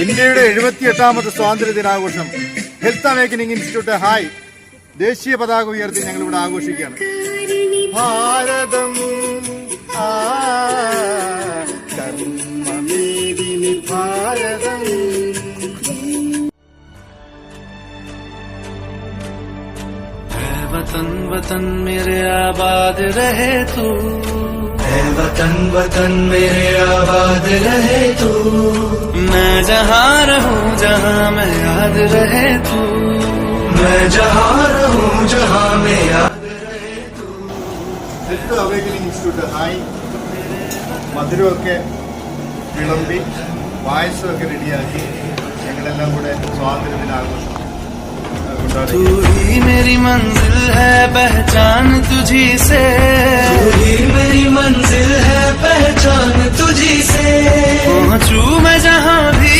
ഇന്ത്യയുടെ 78ാമത് സ്വാതന്ത്ര്യ ദിനാഘോഷം ഹെൽത്ത് അവേക്കനിങ് ഇൻസ്റ്റിറ്റ്യൂട്ട് ഹായ് ദേശീയ പതാക ഉയർത്തി ഞങ്ങൾ ഇവിടെ ആഘോഷിക്കുകയാണ്. ഭാരതം കർമ്മമേദിനി ഭാരതം. वतन वतन मेरे आबाद रहे तू, वतन वतन मेरे आबाद रहे तू. मैं जहाँ रहूँ जहाँ मैं याद रहे तू, मैं जहाँ रहूँ जहाँ मैं याद रहे तू. ഹെൽത്ത് അവേക്കനിങ് ഇൻസ്റ്റിറ്റ്യൂട്ട് ഹായ് മധുരമൊക്കെ വിളമ്പി പായസമൊക്കെ റെഡിയാക്കി ഞങ്ങളെല്ലാം കൂടെ സ്വാതന്ത്ര്യ ദിനാഘോഷം तू ही मेरी मंजिल है पहचान तुझी से, तू ही मेरी मंजिल है पहचान तुझी से. पहुँचूं मैं जहाँ भी